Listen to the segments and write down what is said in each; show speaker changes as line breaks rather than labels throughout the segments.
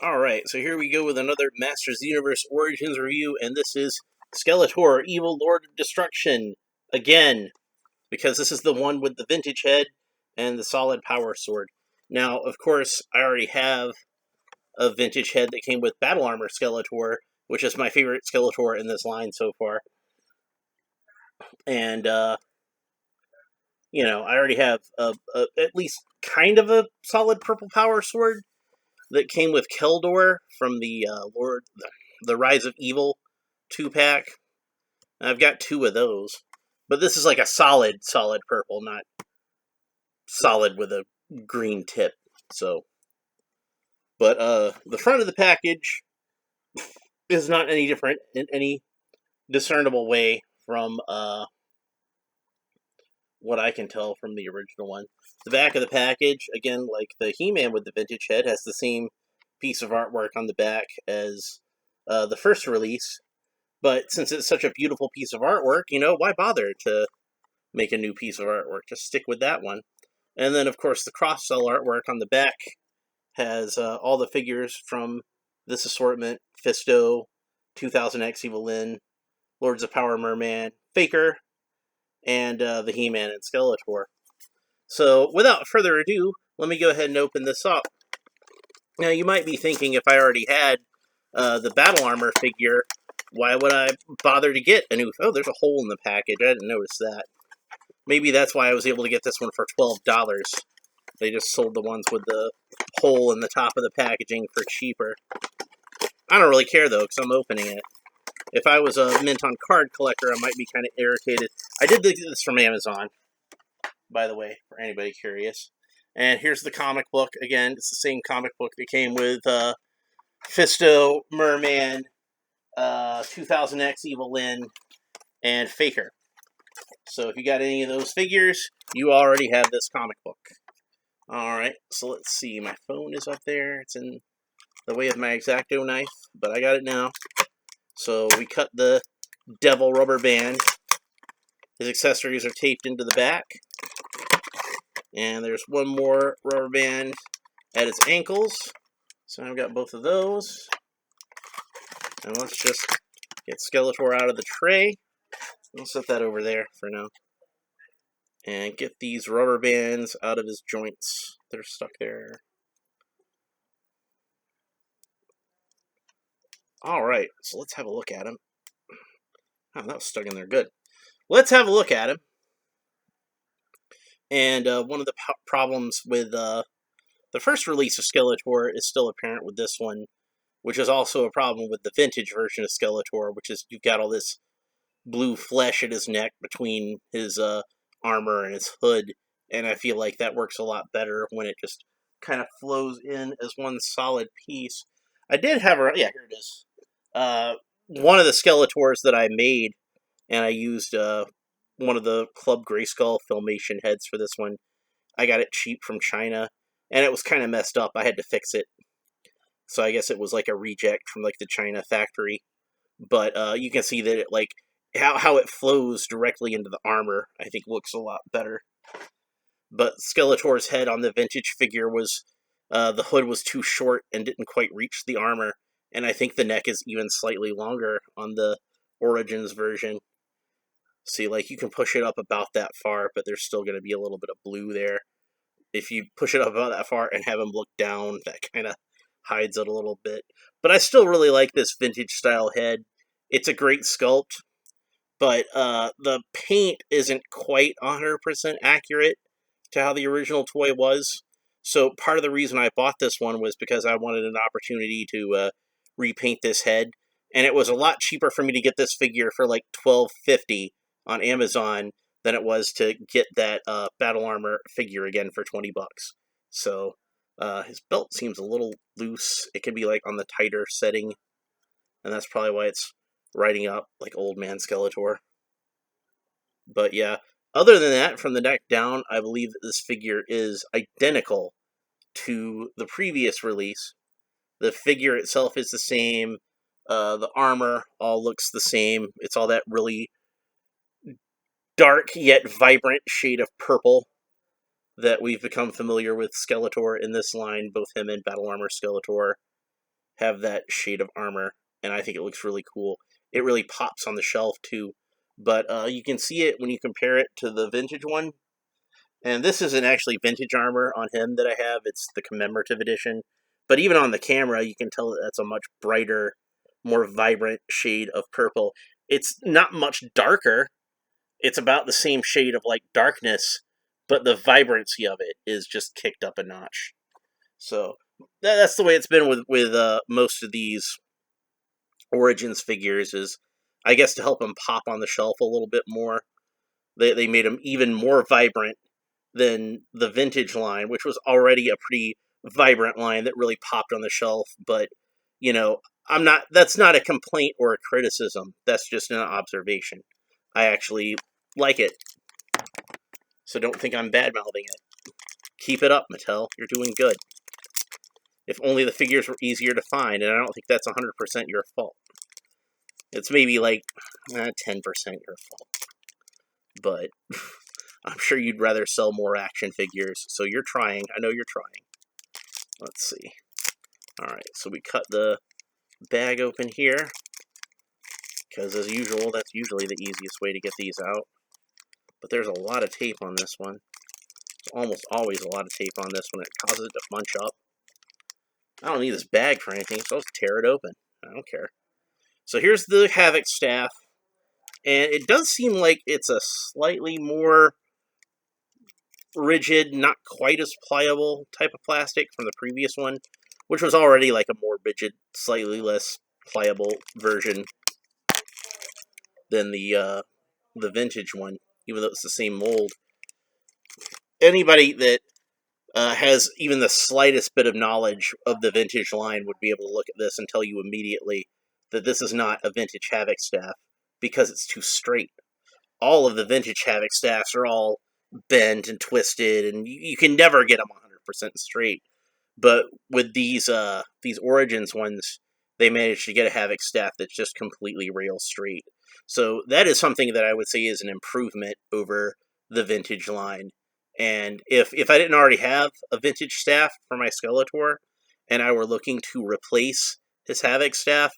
Alright, so here we go with another Masters of the Universe Origins review, and this is Skeletor, Evil Lord of Destruction, again, because this is the one with the vintage head and the solid power sword. Now, of course, I already have a vintage head that came with Battle Armor Skeletor, which is my favorite Skeletor in this line so far. And, I already have at least kind of a solid purple power sword that came with Keldor from the the Rise of Evil 2-pack. I've got two of those, but this is like a solid purple, not solid with a green tip. So, but the front of the package is not any different in any discernible way from what I can tell from the original one. The back of the package, again, like the He-Man with the vintage head, has the same piece of artwork on the back as the first release. But since it's such a beautiful piece of artwork, why bother to make a new piece of artwork? Just stick with that one. And then, of course, the cross-sell artwork on the back has all the figures from this assortment: Fisto, 2000X Evelyn, Lords of Power Merman, Faker, and the He-Man and Skeletor. So, without further ado, let me go ahead and open this up. Now, you might be thinking, if I already had the Battle Armor figure, why would I bother to get a new... Oh, there's a hole in the package. I didn't notice that. Maybe that's why I was able to get this one for $12. They just sold the ones with the hole in the top of the packaging for cheaper. I don't really care, though, because I'm opening it. If I was a mint on card collector, I might be kind of irritated. I did get this from Amazon, by the way, for anybody curious. And here's the comic book. Again, it's the same comic book that came with Fisto, Merman, 2000X Evelyn, and Faker. So if you got any of those figures, you already have this comic book. Alright, so let's see. My phone is up there. It's in the way of my X-Acto knife, but I got it now. So we cut the devil rubber band. His accessories are taped into the back. And there's one more rubber band at his ankles. So I've got both of those. And let's just get Skeletor out of the tray. I'll set that over there for now. And get these rubber bands out of his joints. They're stuck there. Alright, so let's have a look at him. Oh, that was stuck in there good. Let's have a look at him. And one of the problems with the first release of Skeletor is still apparent with this one, which is also a problem with the vintage version of Skeletor, which is you've got all this blue flesh at his neck between his armor and his hood, and I feel like that works a lot better when it just kind of flows in as one solid piece. I did have here it is. One of the Skeletors that I made, and I used one of the Club Grayskull Filmation heads for this one. I got it cheap from China, and it was kind of messed up. I had to fix it. So I guess it was like a reject from like the China factory. But you can see that it how it flows directly into the armor, I think looks a lot better. But Skeletor's head on the vintage figure was, the hood was too short and didn't quite reach the armor. And I think the neck is even slightly longer on the Origins version. See, you can push it up about that far, but there's still going to be a little bit of blue there. If you push it up about that far and have him look down, that kind of hides it a little bit. But I still really like this vintage style head. It's a great sculpt, but the paint isn't quite 100% accurate to how the original toy was. So part of the reason I bought this one was because I wanted an opportunity to repaint this head, and it was a lot cheaper for me to get this figure for like $12.50 on Amazon than it was to get that Battle Armor figure again for $20. So his belt seems a little loose. It could be on the tighter setting, and that's probably why it's riding up like Old Man Skeletor. But yeah, other than that, from the neck down, I believe that this figure is identical to the previous release. The figure itself is the same. The armor all looks the same. It's all that really dark yet vibrant shade of purple that we've become familiar with Skeletor in this line, both him and Battle Armor Skeletor. have that shade of armor, and I think it looks really cool. It really pops on the shelf too, but you can see it when you compare it to the vintage one. And this isn't actually vintage armor on him that I have, it's the commemorative edition. But even on the camera, you can tell that that's a much brighter, more vibrant shade of purple. It's not much darker. It's about the same shade of like darkness, but the vibrancy of it is just kicked up a notch. So that's the way it's been with most of these Origins figures. Is I guess to help them pop on the shelf a little bit more. They made them even more vibrant than the vintage line, which was already a pretty vibrant line that really popped on the shelf. But you know, that's not a complaint or a criticism. That's just an observation. I actually like it, so don't think I'm bad mouthing it. Keep it up, Mattel. You're doing good. If only the figures were easier to find, and I don't think that's 100% your fault. It's maybe like 10% your fault. But I'm sure you'd rather sell more action figures, so you're trying. I know you're trying. Let's see. Alright, so we cut the bag open here, because as usual, that's usually the easiest way to get these out. But there's a lot of tape on this one. There's almost always a lot of tape on this one. It causes it to bunch up. I don't need this bag for anything, so I'll just tear it open. I don't care. So here's the Havoc Staff, and it does seem like it's a slightly more rigid, not quite as pliable type of plastic from the previous one, which was already like a more rigid, slightly less pliable version than the vintage one, even though it's the same mold. Anybody that has even the slightest bit of knowledge of the vintage line would be able to look at this and tell you immediately that this is not a vintage Havoc Staff, because it's too straight. All of the vintage Havoc Staffs are all bent and twisted, and you can never get them 100% straight. But with these Origins ones, they managed to get a Havoc Staff that's just completely rail straight. So that is something that I would say is an improvement over the vintage line. And if I didn't already have a vintage staff for my Skeletor, and I were looking to replace his Havoc Staff,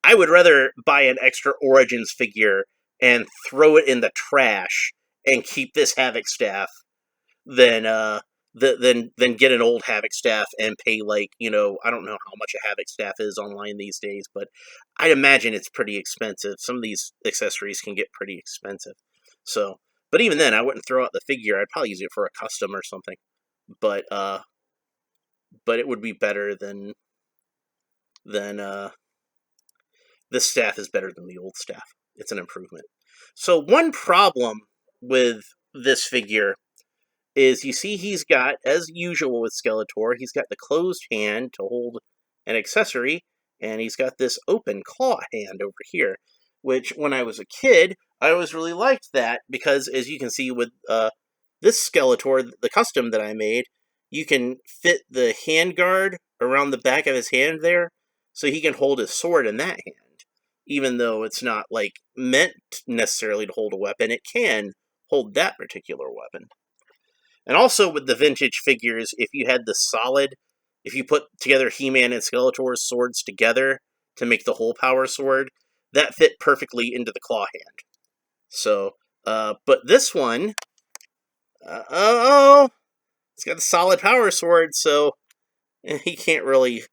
I would rather buy an extra Origins figure and throw it in the trash and keep this Havoc Staff than than get an old Havoc Staff and pay, like, I don't know how much a Havoc Staff is online these days, but I'd imagine it's pretty expensive. Some of these accessories can get pretty expensive. So, but even then, I wouldn't throw out the figure. I'd probably use it for a custom or something. But it would be better than this staff is better than the old staff. It's an improvement. So one problem with this figure is, you see, he's got, as usual with Skeletor, he's got the closed hand to hold an accessory, and he's got this open claw hand over here, which when I was a kid, I always really liked that, because as you can see with this Skeletor, the custom that I made, you can fit the hand guard around the back of his hand there, so he can hold his sword in that hand. Even though it's not, like, meant necessarily to hold a weapon, it can hold that particular weapon. And also with the vintage figures, if you put together He-Man and Skeletor's swords together to make the whole power sword, that fit perfectly into the claw hand. So, but this one, it's got a solid power sword, so he can't really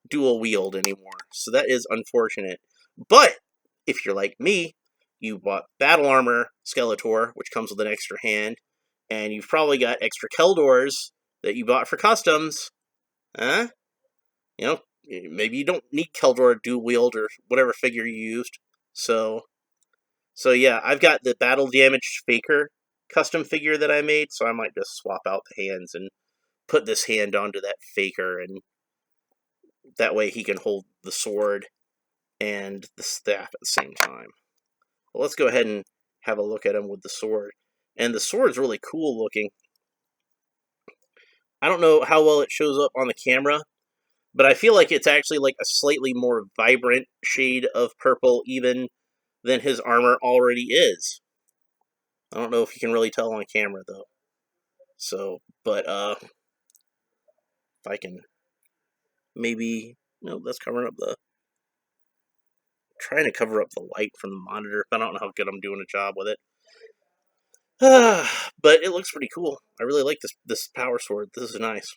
dual wield anymore. So that is unfortunate. But if you're like me, you bought Battle Armor Skeletor, which comes with an extra hand, and you've probably got extra Keldors that you bought for customs. Maybe you don't need Keldor to dual wield or whatever figure you used. So yeah, I've got the Battle Damaged Faker custom figure that I made, so I might just swap out the hands and put this hand onto that Faker, and that way he can hold the sword and the staff at the same time. Well, let's go ahead and have a look at him with the sword. And the sword's really cool looking. I don't know how well it shows up on the camera, but I feel like it's actually like a slightly more vibrant shade of purple even than his armor already is. I don't know if you can really tell on camera, though. So, but if I can maybe Nope, that's covering up the... Trying to cover up the light from the monitor, but I don't know how good I'm doing a job with it. But it looks pretty cool. I really like this power sword. This is nice.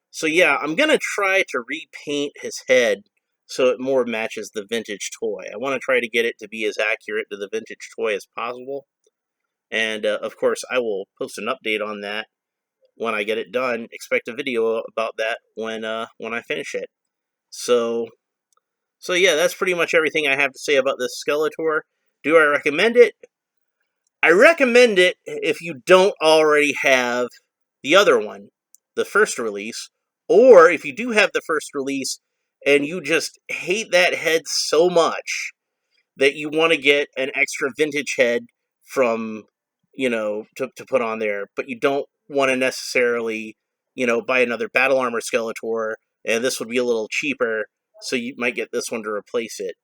So yeah, I'm going to try to repaint his head so it more matches the vintage toy. I want to try to get it to be as accurate to the vintage toy as possible. And of course, I will post an update on that when I get it done. Expect a video about that when I finish it. So yeah, that's pretty much everything I have to say about this Skeletor. Do I recommend it? I recommend it if you don't already have the other one, the first release, or if you do have the first release and you just hate that head so much that you want to get an extra vintage head from, to put on there, but you don't want to necessarily, buy another Battle Armor Skeletor, and this would be a little cheaper, so you might get this one to replace it.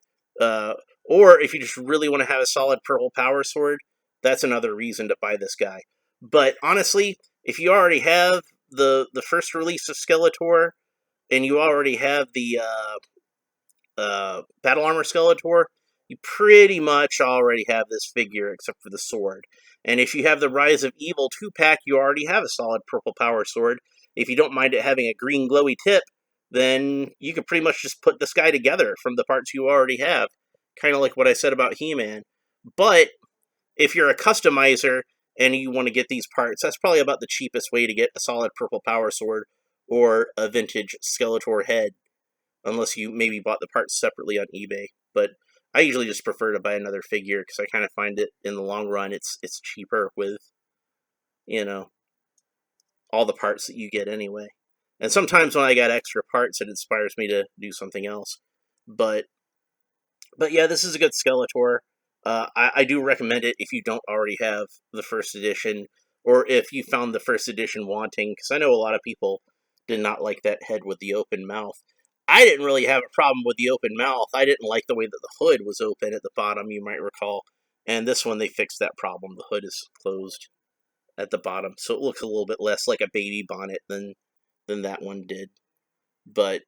Or if you just really want to have a solid purple power sword, that's another reason to buy this guy. But honestly, if you already have the first release of Skeletor, and you already have the Battle Armor Skeletor, you pretty much already have this figure except for the sword. And if you have the Rise of Evil 2-pack, you already have a solid purple power sword. If you don't mind it having a green glowy tip, then you could pretty much just put this guy together from the parts you already have. Kind of like what I said about He-Man. But if you're a customizer and you want to get these parts, that's probably about the cheapest way to get a solid purple power sword or a vintage Skeletor head. Unless you maybe bought the parts separately on eBay. But I usually just prefer to buy another figure because I kind of find it in the long run it's cheaper with, all the parts that you get anyway. And sometimes when I got extra parts, it inspires me to do something else. But yeah, this is a good Skeletor. I do recommend it if you don't already have the first edition, or if you found the first edition wanting, because I know a lot of people did not like that head with the open mouth. I didn't really have a problem with the open mouth. I didn't like the way that the hood was open at the bottom, you might recall. And this one, they fixed that problem. The hood is closed at the bottom, so it looks a little bit less like a baby bonnet than that one did. But,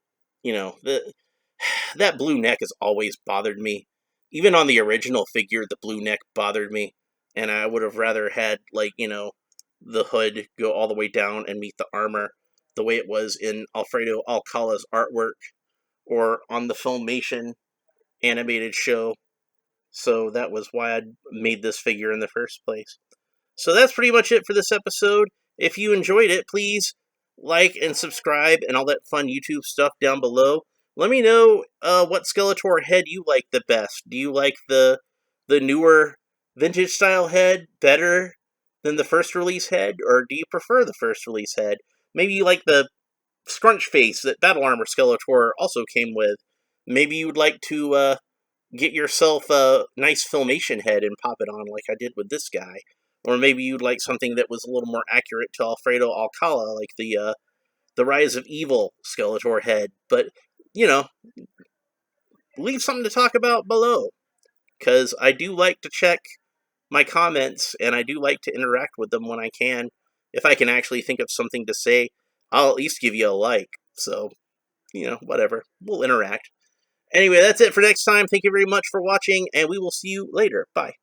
that blue neck has always bothered me. Even on the original figure, the blue neck bothered me. And I would have rather had, the hood go all the way down and meet the armor the way it was in Alfredo Alcala's artwork or on the Filmation animated show. So that was why I made this figure in the first place. So that's pretty much it for this episode. If you enjoyed it, please like and subscribe and all that fun YouTube stuff down below. Let me know what Skeletor head you like the best. Do you like the newer vintage style head better than the first release head, or do you prefer the first release head? Maybe you like the scrunch face that Battle Armor Skeletor also came with. Maybe you would like to get yourself a nice Filmation head and pop it on like I did with this guy. Or maybe you'd like something that was a little more accurate to Alfredo Alcala, like the Rise of Evil Skeletor head. But, leave something to talk about below. Because I do like to check my comments, and I do like to interact with them when I can. If I can actually think of something to say, I'll at least give you a like. So, whatever. We'll interact. Anyway, that's it for next time. Thank you very much for watching, and we will see you later. Bye.